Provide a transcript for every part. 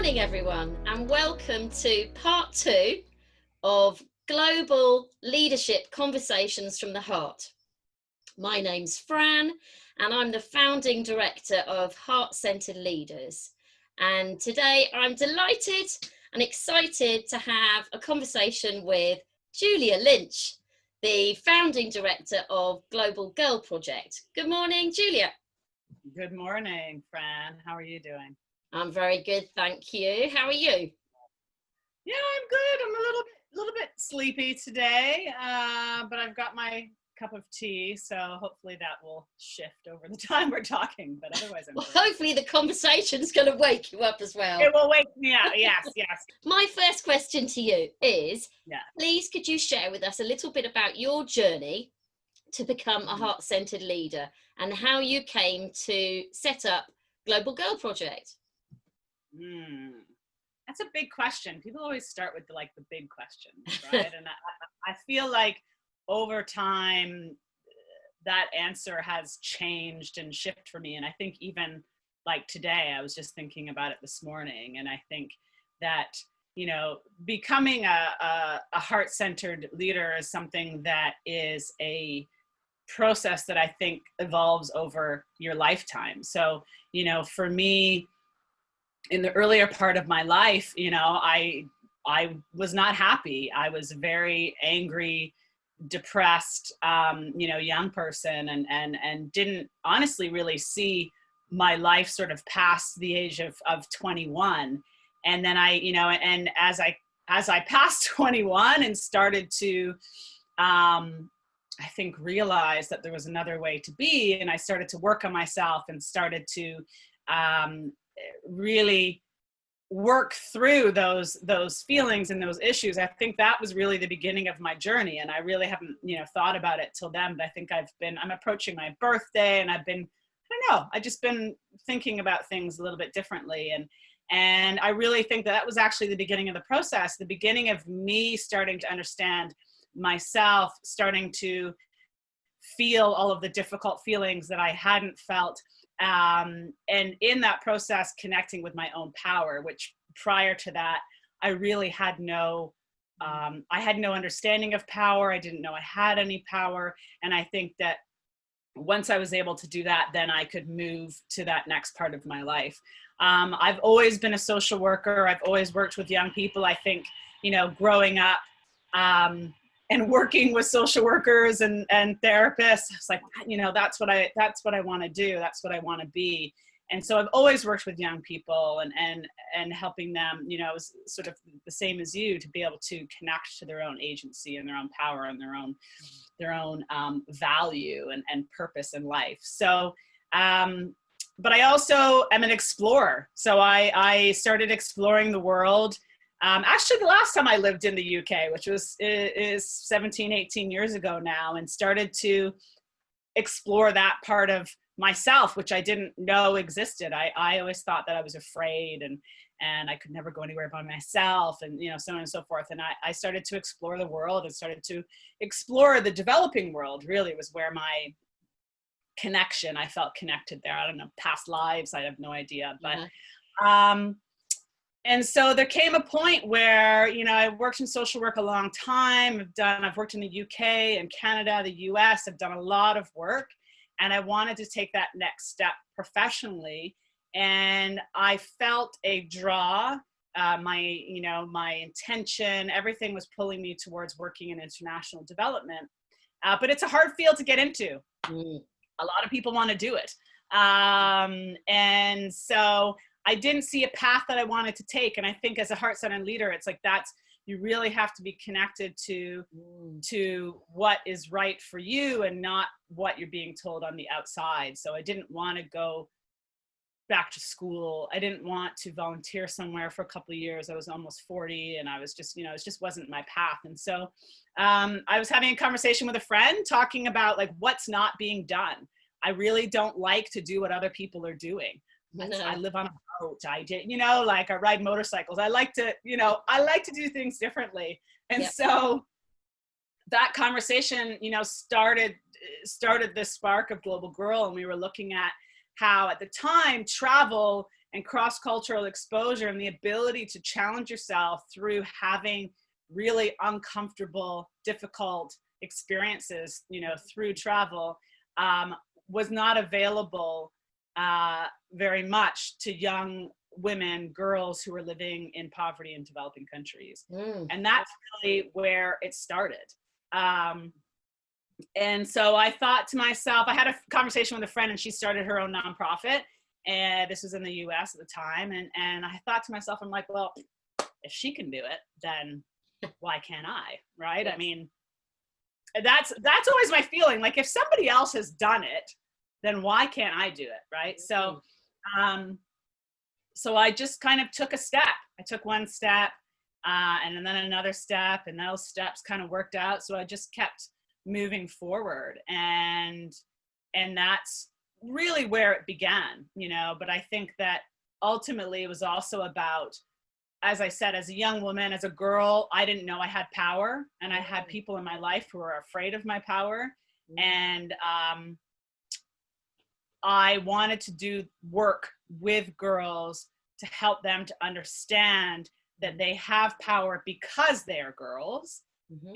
morning, everyone, and welcome to part 2 of Global Leadership Conversations from the Heart. My name's Fran, and I'm the founding director of Heart-Centered Leaders. And today I'm delighted and excited to have a conversation with Julia Lynch, the founding director of Global Girl Project. Good morning, Julia. Good morning, Fran. How are you doing? I'm very good, thank you. How are you? Yeah, I'm good. I'm a little bit sleepy today, but I've got my cup of tea, so hopefully that will shift over the time we're talking. But otherwise, I'm well, good. Hopefully the conversation's going to wake you up as well. It will wake me up. Yes, yes. My first question to you is, Yeah. Please could you share with us a little bit about your journey to become a heart-centered leader and how you came to set up Global Girl Project? That's a big question. People always start with the big questions, right? And I feel like over time that answer has changed and shifted for me. And I think even like today, I was just thinking about it this morning, and I think that, you know, becoming a heart-centered leader is something that is a process that I think evolves over your lifetime. So, you know, for me, in the earlier part of my life, you know, I was not happy. I was very angry, depressed, young person, and didn't honestly really see my life sort of past the age of 21. And then and as I passed 21 and started to, I think, realize that there was another way to be, and I started to work on myself and started to really work through those feelings and those issues. I think that was really the beginning of my journey, and I really haven't, thought about it till then. But I think I'm approaching my birthday, and I've just been thinking about things a little bit differently, and I really think that was actually the beginning of the process, the beginning of me starting to understand myself, starting to feel all of the difficult feelings that I hadn't felt. And in that process, connecting with my own power, which prior to that, I really had I had no understanding of power. I didn't know I had any power. And I think that once I was able to do that, then I could move to that next part of my life. I've always been a social worker. I've always worked with young people. I think, growing up, and working with social workers and therapists, it's like, that's what I want to do. That's what I want to be. And so I've always worked with young people and helping them, sort of the same as you, to be able to connect to their own agency and their own power and their own value and purpose in life. So, but I also am an explorer. So I started exploring the world. Actually, the last time I lived in the UK, which is 17, 18 years ago now, and started to explore that part of myself, which I didn't know existed. I always thought that I was afraid and I could never go anywhere by myself, and, so on and so forth. And I started to explore the world and started to explore the developing world. Really was where my connection, I felt connected there. I don't know, past lives, I have no idea. But, and so there came a point where, I worked in social work a long time. I've worked in the UK and Canada, the US. I've done a lot of work, and I wanted to take that next step professionally. And I felt a draw, my intention, everything was pulling me towards working in international development. But it's a hard field to get into. A lot of people want to do it. And so I didn't see a path that I wanted to take. And I think as a heart-centered leader, it's like you really have to be connected to what is right for you and not what you're being told on the outside. So I didn't want to go back to school. I didn't want to volunteer somewhere for a couple of years. I was almost 40, and I was just, it just wasn't my path. And so I was having a conversation with a friend talking about what's not being done. I really don't like to do what other people are doing. I live on a boat. I ride motorcycles. I like to do things differently. And so that conversation, started this spark of Global Girl. And we were looking at how at the time travel and cross-cultural exposure and the ability to challenge yourself through having really uncomfortable, difficult experiences, you know, through travel, was not available very much to young women, girls who were living in poverty in developing countries. And that's really where it started. And so I thought to myself, I had a conversation with a friend, and she started her own nonprofit, and this was in the US at the time. And I thought to myself, I'm like, well, if she can do it, then why can't I, right? Yes. I mean, that's always my feeling. Like, if somebody else has done it, then why can't I do it, right? So, so I just kind of took a step. I took one step, and then another step, and those steps kind of worked out. So I just kept moving forward, and that's really where it began, you know. But I think that ultimately it was also about, as I said, as a young woman, as a girl, I didn't know I had power, and I had people in my life who were afraid of my power. And I wanted to do work with girls to help them to understand that they have power because they are girls,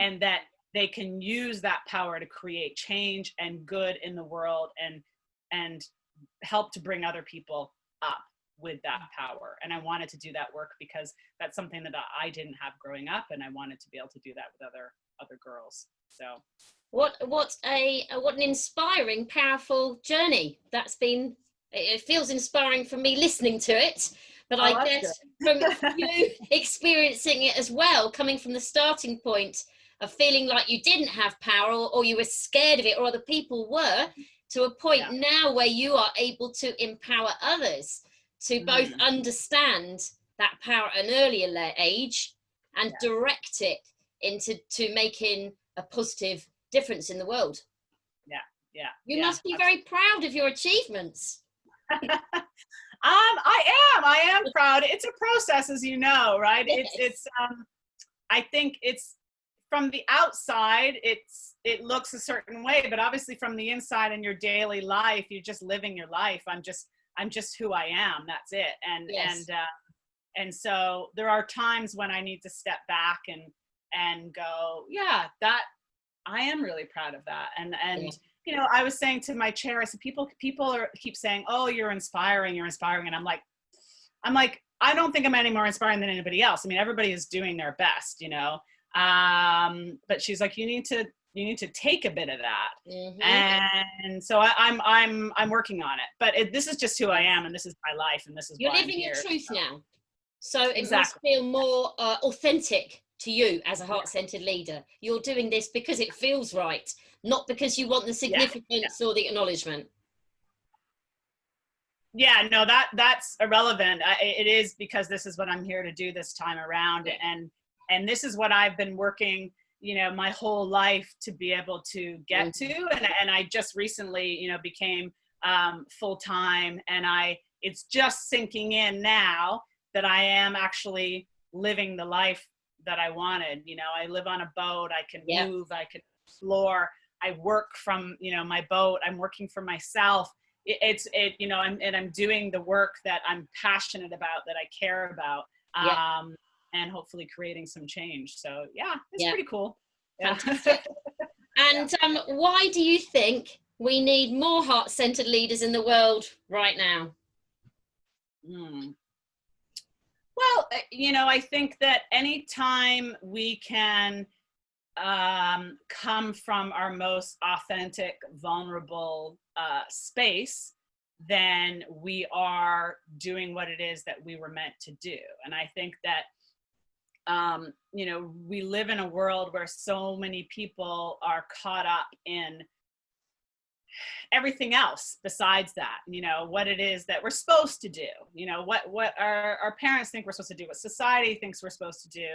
and that they can use that power to create change and good in the world, and help to bring other people up with that power. And I wanted to do that work because that's something that I didn't have growing up, and I wanted to be able to do that with other girls. So what an inspiring, powerful journey that's been. It feels inspiring for me listening to it, but I guess from you experiencing it as well, coming from the starting point of feeling like you didn't have power, or you were scared of it, or other people were, to a point now where you are able to empower others to both understand that power at an earlier age and direct it into making a positive difference in the world. You must be very proud of your achievements. I am proud. It's a process, as you know, right? Yes. It's I think it's, from the outside, it looks a certain way, but obviously from the inside, in your daily life, you're just living your life. I'm just who I am. That's it. And so there are times when I need to step back and go, yeah, that I am really proud of that. And you know, I was saying to my chair, I said, people keep saying, oh, you're inspiring. And I'm like, I don't think I'm any more inspiring than anybody else. I mean, everybody is doing their best, you know. But she's like, you need to take a bit of that. And so I'm working on it, but this is just who I am, and this is my life, and this is you're why living I'm here. Your truth now. So it must feel more authentic to you as a heart-centered leader. You're doing this because it feels right, not because you want the significance or the acknowledgement. Yeah, no, that's irrelevant. It is because this is what I'm here to do this time around. And this is what I've been working, you know, my whole life to be able to get to. And I just recently, you know, became full-time, and it's just sinking in now that I am actually living the life that I wanted. You know, I live on a boat, I can move, I can explore, I work from, you know, my boat, I'm working for myself. It's you know, I'm doing the work that I'm passionate about, that I care about, and hopefully creating some change. So it's pretty cool. Fantastic. And why do you think we need more heart-centered leaders in the world right now? Well, you know, I think that anytime we can come from our most authentic, vulnerable space, then we are doing what it is that we were meant to do. And I think that, you know, we live in a world where so many people are caught up in everything else besides that, you know, what it is that we're supposed to do, you know, what our parents think we're supposed to do, what society thinks we're supposed to do.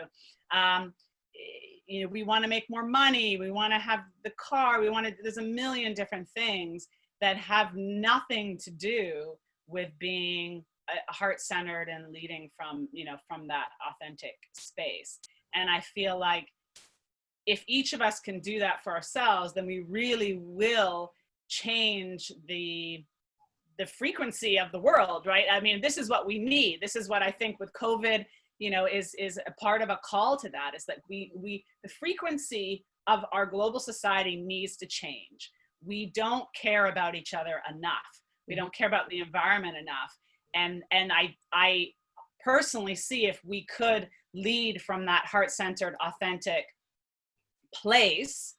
You know, we want to make more money, we want to have the car, there's a million different things that have nothing to do with being heart-centered and leading from, you know, from that authentic space. And I feel like if each of us can do that for ourselves, then we really will change the the frequency of the world, right? I mean, this is what we need. This is what I think with COVID, you know, is a part of a call to that, is that the frequency of our global society needs to change. We don't care about each other enough. We don't care about the environment enough. And I personally see, if we could lead from that heart-centered, authentic place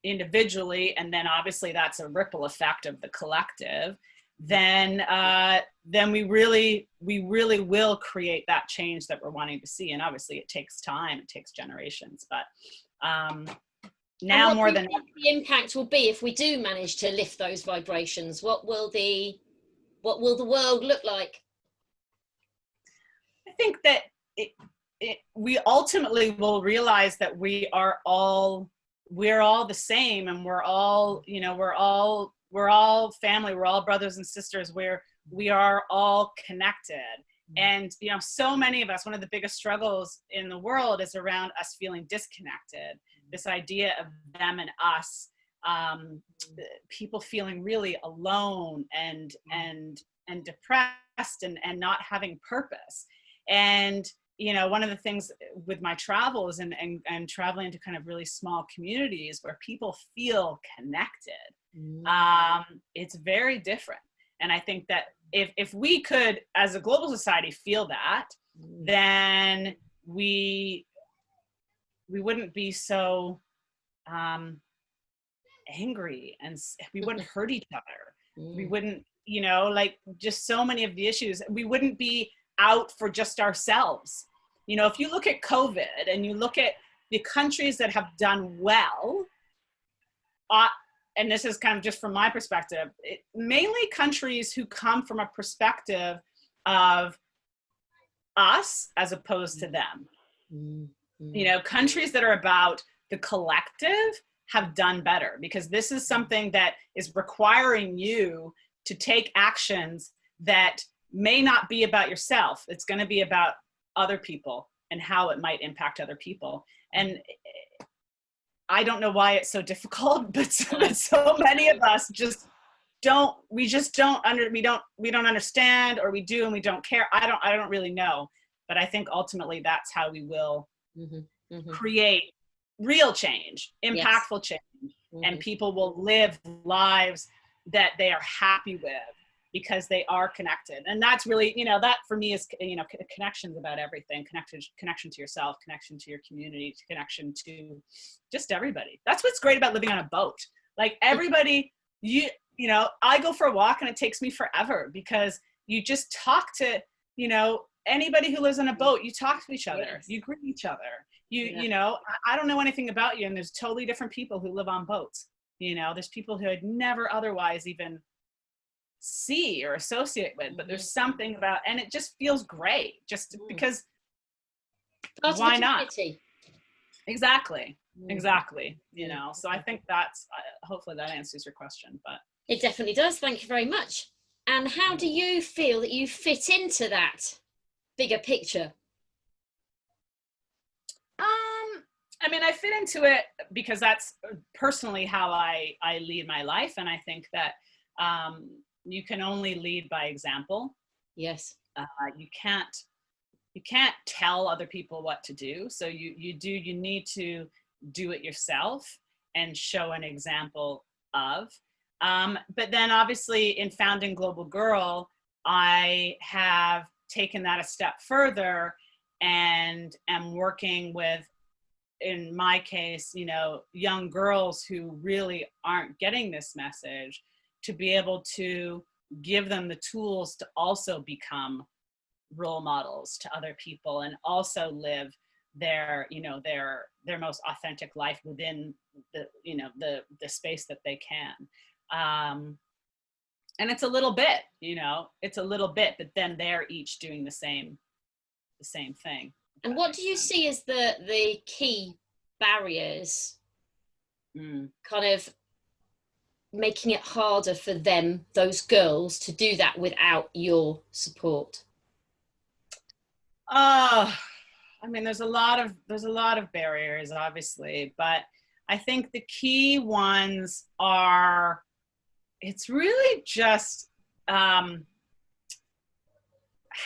individually, and then obviously that's a ripple effect of the collective, then we really will create that change that we're wanting to see. And obviously it takes time, it takes generations, but now more than ever, the impact will be if we do manage to lift those vibrations. What will the world look like? I think that we ultimately will realize that we're all the same, and we're all family, we're all brothers and sisters, we are all connected. And, you know, so many of us, one of the biggest struggles in the world is around us feeling disconnected. This idea of them and us, people feeling really alone and depressed and not having purpose. And, you know, one of the things with my travels and traveling to kind of really small communities where people feel connected, it's very different. And I think that if we could, as a global society, feel that, then we wouldn't be so angry, and we wouldn't hurt each other. We wouldn't, you know, like, just so many of the issues, we wouldn't be out for just ourselves. You know, if you look at COVID and you look at the countries that have done well, and this is kind of just from my perspective, mainly countries who come from a perspective of us as opposed to them. You know, countries that are about the collective have done better, because this is something that is requiring you to take actions that may not be about yourself. It's going to be about other people and how it might impact other people. And I don't know why it's so difficult, but so many of us we don't understand, or we do and we don't care. I don't really know, but I think ultimately that's how we will create real change, impactful change, and people will live lives that they are happy with because they are connected. And that's really, you know, that for me is, you know, connections about everything. Connection to yourself, connection to your community, connection to just everybody. That's what's great about living on a boat. Like, everybody, you know, I go for a walk and it takes me forever, because you just talk to, you know, anybody who lives on a boat, you talk to each other, you greet each other. You know, I don't know anything about you, and there's totally different people who live on boats. You know, there's people who I'd never otherwise even see or associate with, but there's something about, and it just feels great, just because why not? Exactly, you know. So I think that's, hopefully that answers your question. But it definitely does. Thank you very much. And how do you feel that you fit into that bigger picture? I mean, I fit into it because that's personally how I lead my life. And I think that you can only lead by example. Yes. You can't tell other people what to do. So you need to do it yourself and show an example of. But then obviously in founding Global Girl, I have taken that a step further and am working with, in my case, you know, young girls who really aren't getting this message, to be able to give them the tools to also become role models to other people, and also live their, you know, their most authentic life within the, you know, the space that they can. And it's a little bit, you know, but then they're each doing the same thing. And what do you see as the key barriers, kind of making it harder for them, those girls, to do that without your support? I mean, there's a lot of barriers, obviously, but I think the key ones are, it's really just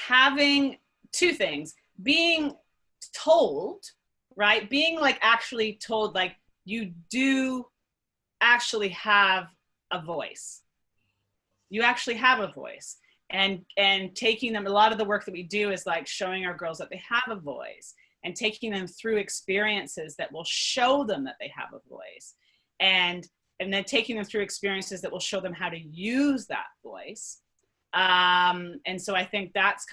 having two things, being told, right? Being like actually told, like you do actually have a voice. You actually have a voice. And taking them, a lot of the work that we do is like showing our girls that they have a voice and taking them through experiences that will show them that they have a voice. And then taking them through experiences that will show them how to use that voice. And so I think that's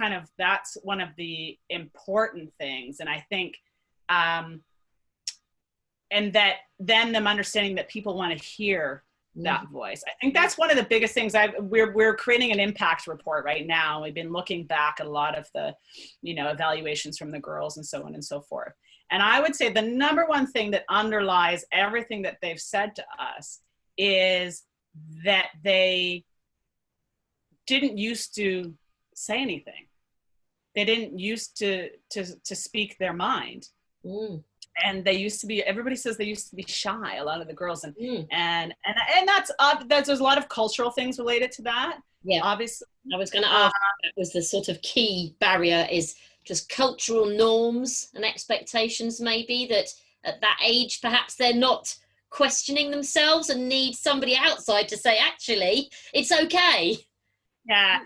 one of the important things. And I think, and that then them understanding that people want to hear that voice. I think that's one of the biggest things. We're creating an impact report right now. We've been looking back at a lot of the, evaluations from the girls and so on and so forth. And I would say the number one thing that underlies everything that they've said to us is that they didn't used to say anything. They didn't used to speak their mind. And they used to be, everybody says they used to be shy, a lot of the girls. And that's there's a lot of cultural things related to that. Yeah. Obviously. I was going to ask, that was the sort of key barrier, is just cultural norms and expectations, maybe, that at that age, perhaps they're not questioning themselves and need somebody outside to say, actually, it's okay. Yeah,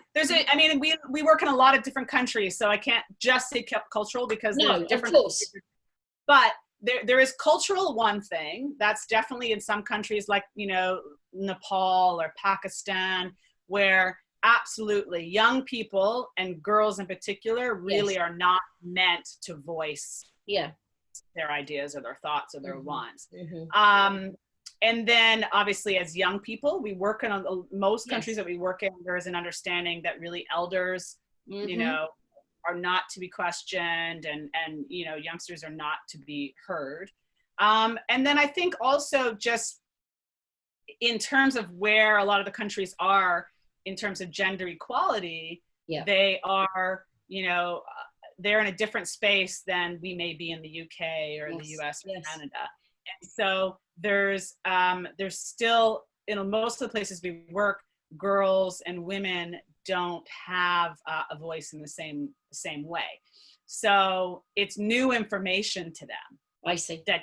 we work in a lot of different countries, so I can't just say cultural because there's different. Of course. But there is cultural one thing that's definitely in some countries like, Nepal or Pakistan, where absolutely young people and girls in particular really are not meant to voice their ideas or their thoughts or their wants. And then obviously as young people, we work in most countries that we work in, there is an understanding that really elders, are not to be questioned, and youngsters are not to be heard. And then I think also just in terms of where a lot of the countries are in terms of gender equality, they are, they're in a different space than we may be in the UK or the US or Canada. And so there's still, most of the places we work, girls and women don't have a voice in the same way. So it's new information to them. I see. That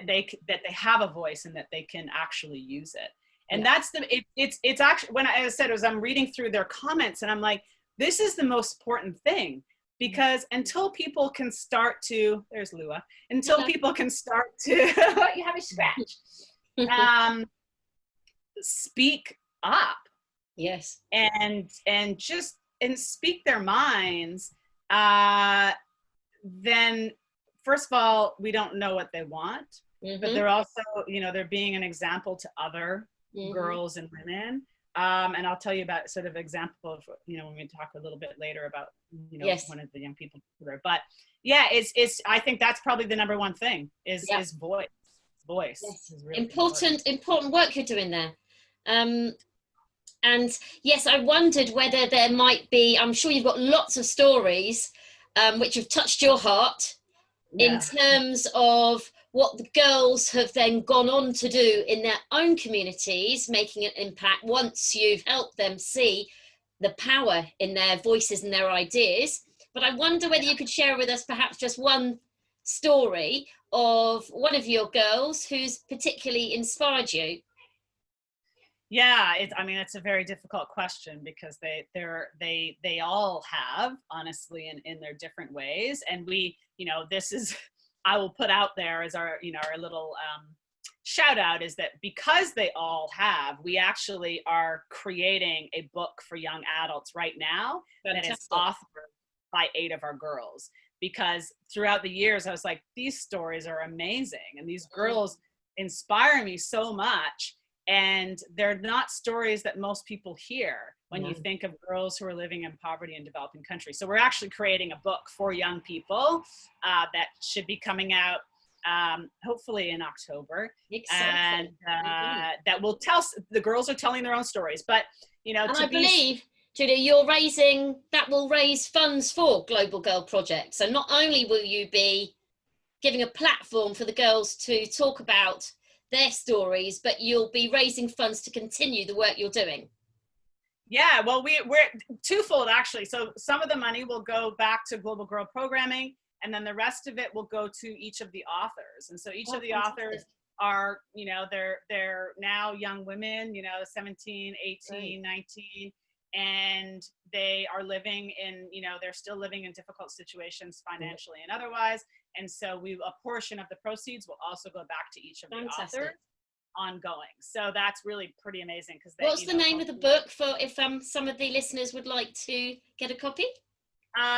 they have a voice and that they can actually use it. And that's it's actually, when I said, as I'm reading through their comments and I'm like, this is the most important thing, because until people can start to, there's Lua, until people can start to, you have a scratch, speak up. Yes. And speak their minds, then first of all, we don't know what they want, but they're also, they're being an example to other girls and women. And I'll tell you about sort of example of, when we talk a little bit later about, one of the young people there. But it's I think that's probably the number one thing is voice. Voice. Yes. Is really important work you're doing there. And yes, I wondered whether there might be, I'm sure you've got lots of stories which have touched your heart in terms of what the girls have then gone on to do in their own communities, making an impact once you've helped them see the power in their voices and their ideas. But I wonder whether you could share with us perhaps just one story of one of your girls who's particularly inspired you. Yeah, it's a very difficult question because they all have, honestly, in their different ways. And we, this is, I will put out there as our, our little shout out, is that because they all have, we actually are creating a book for young adults right now. Fantastic. That is authored by 8 of our girls. Because throughout the years, I was like, these stories are amazing. And these girls inspire me so much. And they're not stories that most people hear when you think of girls who are living in poverty in developing countries. So we're actually creating a book for young people that should be coming out hopefully in October. Exciting. And that will tell, the girls are telling their own stories. But, and I believe, Julia, that will raise funds for Global Girl Project. So not only will you be giving a platform for the girls to talk about their stories, but you'll be raising funds to continue the work you're doing. Yeah, well, we're twofold actually. So some of the money will go back to Global Girl Programming, and then the rest of it will go to each of the authors. And so each of the authors are, you know, they're now young women, you know, 17, 18, 19, and they are living in, you know, they're still living in difficult situations financially and otherwise. And so a portion of the proceeds will also go back to each of the authors ongoing. So that's really pretty amazing. Because what's the name of the book for if some of the listeners would like to get a copy?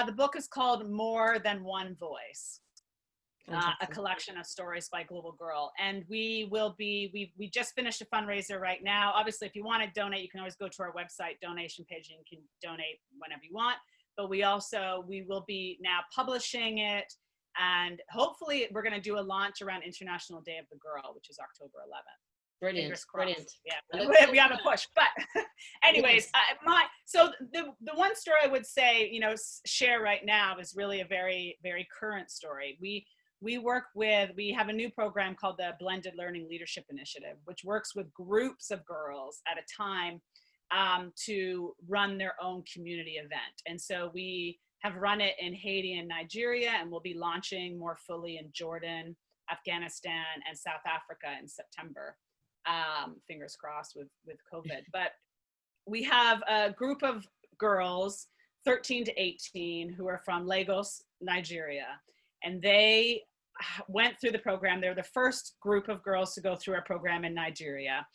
The book is called More Than One Voice, a collection of stories by Global Girl. And we just finished a fundraiser right now. Obviously, if you want to donate, you can always go to our website donation page and you can donate whenever you want. But we will be now publishing it. And hopefully we're going to do a launch around International Day of the Girl, which is October 11th. Brilliant, brilliant. Yeah, we have a push. But anyways, so the one story I would say, you know, share right now is really a very, very current story. We have a new program called the Blended Learning Leadership Initiative, which works with groups of girls at a time to run their own community event. And so we have run it in Haiti and Nigeria, and we'll be launching more fully in Jordan, Afghanistan, and South Africa in September. Fingers crossed with COVID. But we have a group of girls, 13 to 18, who are from Lagos, Nigeria, and they went through the program. They're the first group of girls to go through our program in Nigeria.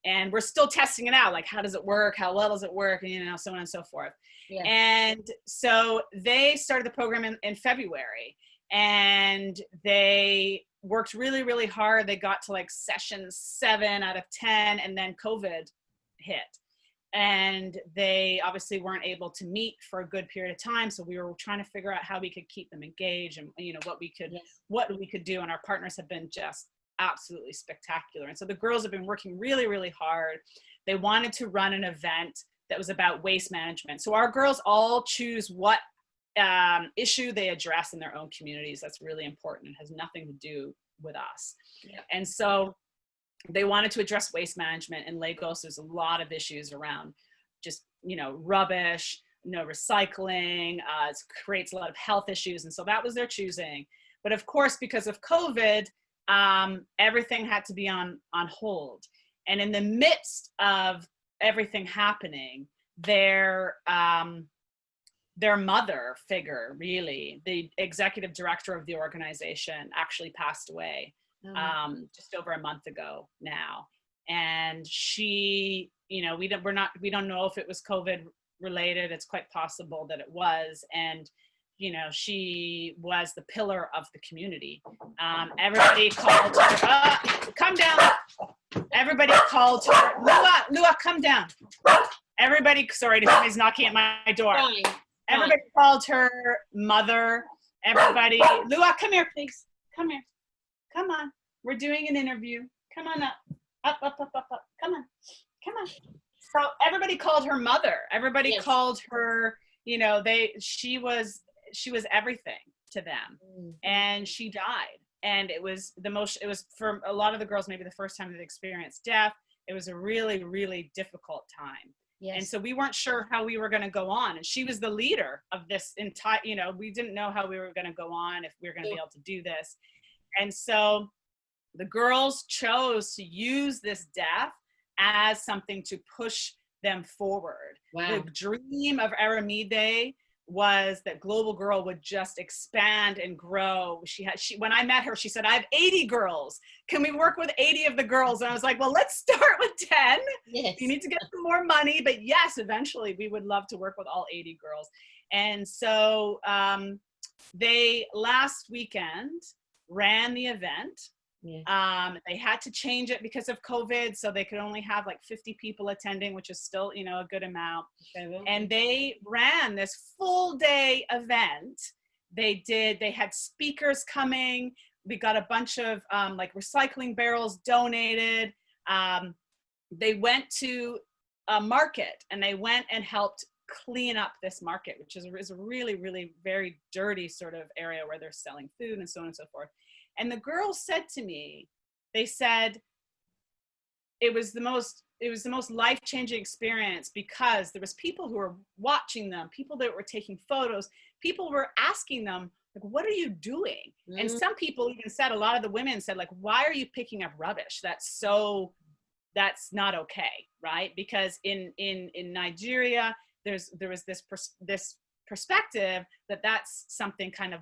And we're still testing it out. Like, how does it work? How well does it work? And, you know, so on and so forth. Yeah. And so they started the program in February, and they worked really, really hard. They got to like session 7 out of 10, and then COVID hit. And they obviously weren't able to meet for a good period of time. So we were trying to figure out how we could keep them engaged and, you know, what we could do. And our partners have been just absolutely spectacular. And so the girls have been working really, really hard. They wanted to run an event that was about waste management. So our girls all choose what issue they address in their own communities. That's really important. It has nothing to do with us. Yeah. And so they wanted to address waste management in Lagos. There's a lot of issues around just, you know, rubbish, no recycling, it creates a lot of health issues. And so that was their choosing. But of course, because of COVID, everything had to be on hold. And in the midst of everything happening, their mother figure, really, the executive director of the organization, actually passed away just over a month ago now. And she, you know, we don't know if it was COVID related. It's quite possible that it was. And, you know, she was the pillar of the community. Everybody called her, come down. Everybody called her, Lua, come down. Everybody, sorry, somebody's knocking at my door. Fine. Everybody called her mother. Everybody, Lua, come here, please. Come here. Come on. We're doing an interview. Come on up. Up. Come on. So everybody called her mother. Everybody called her, you know, she was everything to them. And she died. And it was for a lot of the girls, maybe the first time they'd experienced death. It was a really, really difficult time. Yes. And so we weren't sure how we were going to go on. And she was the leader of this entire, you know, we didn't know how we were going to go on, if we were going to be able to do this. And so the girls chose to use this death as something to push them forward. Wow. The dream of Aramide was that Global Girl would just expand and grow. When I met her, she said, I have 80 girls. Can we work with 80 of the girls? And I was like, well, let's start with 10. Yes. You need to get some more money, but yes, eventually we would love to work with all 80 girls. And so they last weekend ran the event. Yeah. They had to change it because of COVID, so they could only have like 50 people attending, which is still, you know, a good amount. Okay. And they ran this full day event. They had speakers coming. We got a bunch of like recycling barrels donated. They went to a market and they went and helped clean up this market, which is a really, really very dirty sort of area where they're selling food and so on and so forth. And the girls said to me, they said, it was the most it was the most life-changing experience, because there was people who were watching them, people that were taking photos, people were asking them, like, what are you doing? And some people even said, a lot of the women said, like, why are you picking up rubbish? That's not okay, right? Because in Nigeria, there was this perspective that that's something kind of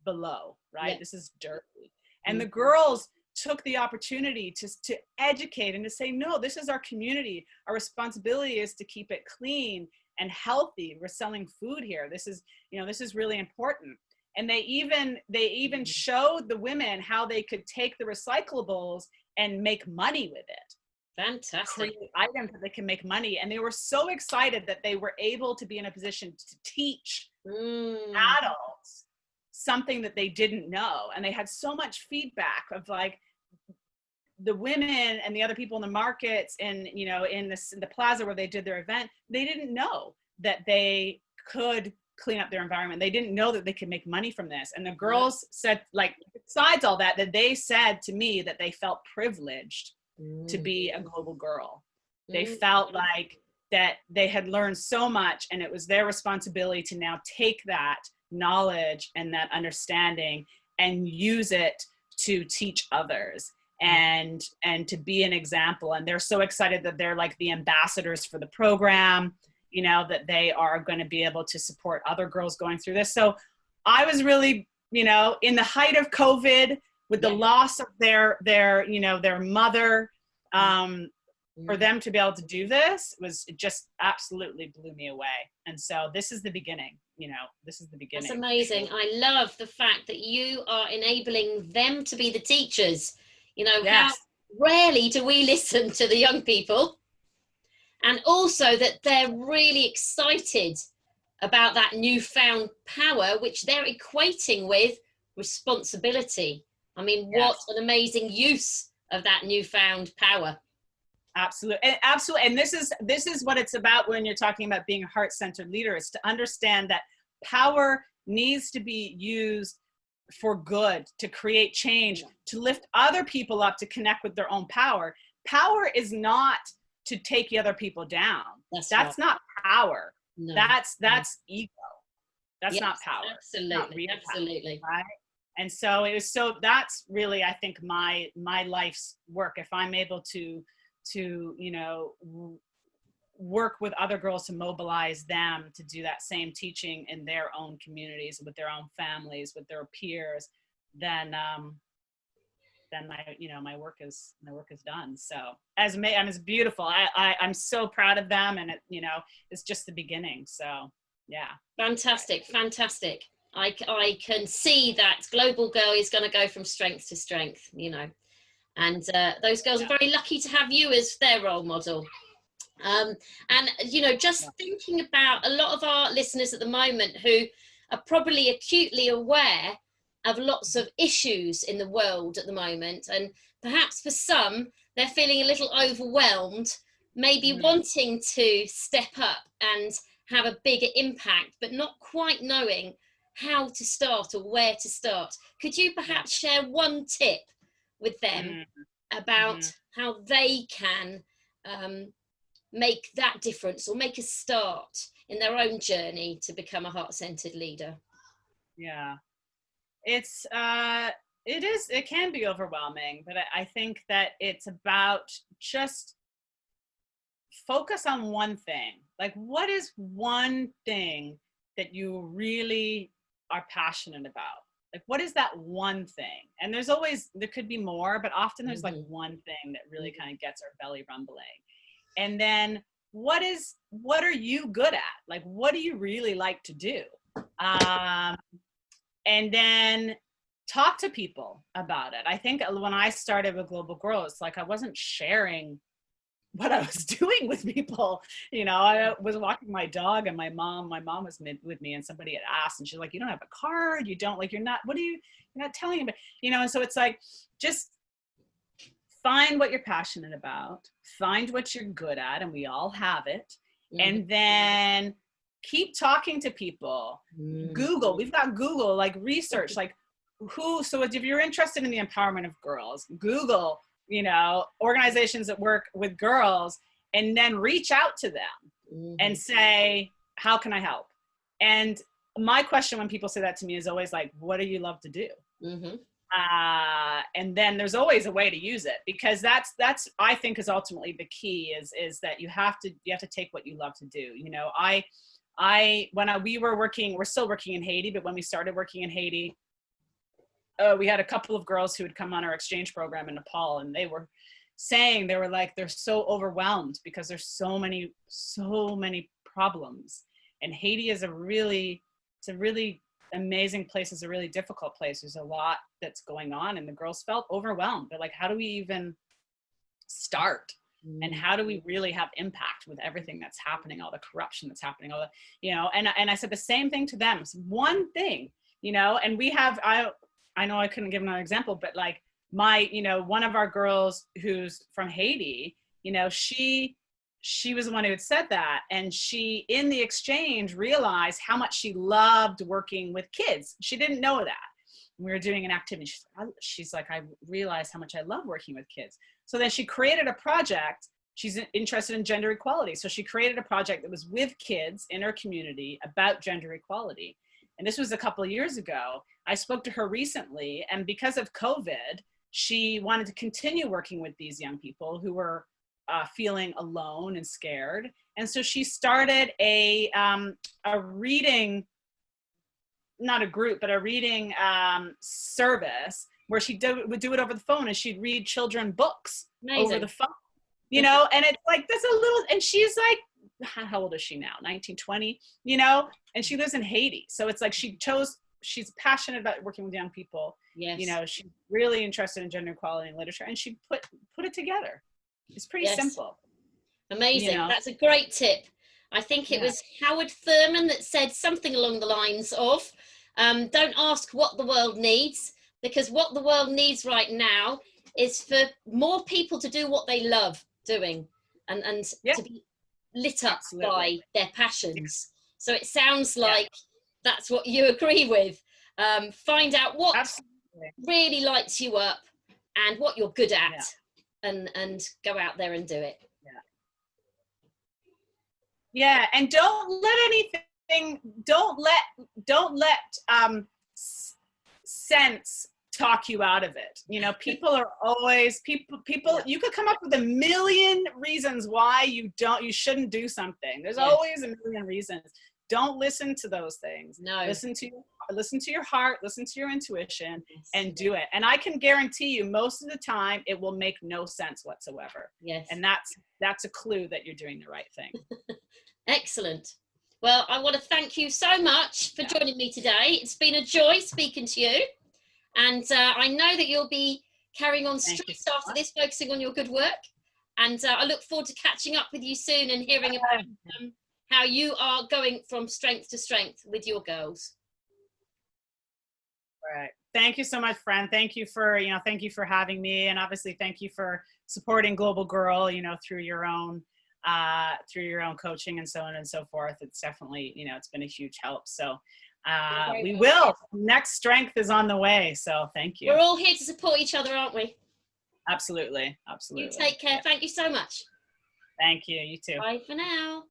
below, right? Yeah. This is dirty. And the girls took the opportunity to educate and to say, no, this is our community. Our responsibility is to keep it clean and healthy. We're selling food here. This is really important. And they even showed the women how they could take the recyclables and make money with it. Fantastic. Create items that they can make money. And they were so excited that they were able to be in a position to teach adults something that they didn't know. And they had so much feedback of, like, the women and the other people in the markets and, in the plaza where they did their event, they didn't know that they could clean up their environment. They didn't know that they could make money from this. And the girls said, like, besides all that they said to me that they felt privileged to be a global girl. They felt like that they had learned so much, and it was their responsibility to now take that knowledge and that understanding and use it to teach others and to be an example. And they're so excited that they're like the ambassadors for the program, that they are going to be able to support other girls going through this. So I was really, in the height of COVID, with the loss of their mother, for them to be able to do this it just absolutely blew me away. And so this is the beginning, this is the beginning. That's amazing. I love the fact that you are enabling them to be the teachers. How rarely do we listen to the young people, and also that they're really excited about that newfound power, which they're equating with responsibility. I mean, what an amazing use of that newfound power. Absolutely. And this is what it's about when you're talking about being a heart-centered leader, is to understand that power needs to be used for good, to create change, to lift other people up, to connect with their own power. Power is not to take the other people down. That's not power. No. That's ego. That's not power. Absolutely. Not absolutely. Power, right? And so that's really, I think, my life's work. If I'm able to work with other girls to mobilize them to do that same teaching in their own communities, with their own families, with their peers, then my work is done. So it's beautiful. I'm so proud of them, and it's just the beginning. So yeah. Fantastic. I can see that Global Girl is going to go from strength to strength, and those girls are very lucky to have you as their role model. And just thinking about a lot of our listeners at the moment who are probably acutely aware of lots of issues in the world at the moment, and perhaps for some they're feeling a little overwhelmed, maybe wanting to step up and have a bigger impact, but not quite knowing how to start or where to start. Could you perhaps share one tip with them about how they can make that difference, or make a start in their own journey to become a heart-centered leader? Yeah, it can be overwhelming, but I think that it's about just focus on one thing. Like, what is one thing that you really are passionate about? Like, what is that one thing? And there could be more, but often there's like one thing that really kind of gets our belly rumbling. And then what are you good at? Like, what do you really like to do? And then talk to people about it. I think when I started with Global Girl, it's like I wasn't sharing what I was doing with people. I was walking my dog, and my mom was with me, and somebody had asked, and she's like, you don't have a card, you're not telling me, and so it's like, just find what you're passionate about, find what you're good at, and we all have it, and then keep talking to people. Google, we've got Google, like research, like so if you're interested in the empowerment of girls, Google, organizations that work with girls, and then reach out to them and say, how can I help? And my question when people say that to me is always like, what do you love to do? And then there's always a way to use it, because that's I think is ultimately the key, is that you have to take what you love to do. You know, we're still working in Haiti, but when we started working in Haiti, we had a couple of girls who had come on our exchange program in Nepal, and they were saying, they're so overwhelmed because there's so many problems. And Haiti is a really amazing place. It's a really difficult place. There's a lot that's going on, and the girls felt overwhelmed. They're like, how do we even start? And how do we really have impact with everything that's happening, all the corruption that's happening, all the, you know, and I said the same thing to them. It's one thing, you know, and we have, I know I couldn't give another example, but like one of our girls who's from Haiti, you know, she was the one who had said that. And she, in the exchange, realized how much she loved working with kids. She didn't know that. We were doing an activity. She's like, I realized how much I love working with kids. So then she created a project. She's interested in gender equality. So she created a project that was with kids in her community about gender equality. And this was a couple of years ago. I spoke to her recently, and because of COVID, she wanted to continue working with these young people who were feeling alone and scared. And so she started a reading, not a group, but a reading service where she would do it over the phone, and she'd read children books over the phone, you know, and it's like, that's a little, and she's like, how old is she now? 19, 20, you know, and she lives in Haiti. So it's like, she's passionate about working with young people. Yes. You know, she's really interested in gender equality and literature, and she put it together. It's pretty simple. Amazing. You know? That's a great tip. I think it was Howard Thurman that said something along the lines of, don't ask what the world needs, because what the world needs right now is for more people to do what they love doing, and to be lit up by their passions. So it sounds like that's what you agree with. Find out what really lights you up and what you're good at, and go out there and do it. Yeah, and don't let sense talk you out of it. You know, people are always people you could come up with a million reasons why you shouldn't do something. There's always a million reasons. Don't listen to those things. No. Listen to your heart, listen to your intuition, and do it. And I can guarantee you, most of the time, it will make no sense whatsoever. Yes. And that's a clue that you're doing the right thing. Excellent. Well, I want to thank you so much for joining me today. It's been a joy speaking to you. And I know that you'll be carrying on straight after this, focusing on your good work. And I look forward to catching up with you soon and hearing about how you are going from strength to strength with your girls. Right. Thank you so much, Fran. Thank you for having me. And obviously thank you for supporting Global Girl, you know, through your own coaching and so on and so forth. It's definitely, you know, it's been a huge help. So we will. Next strength is on the way. So thank you. We're all here to support each other, aren't we? Absolutely. Absolutely. You take care. Thank you so much. Thank you. You too. Bye for now.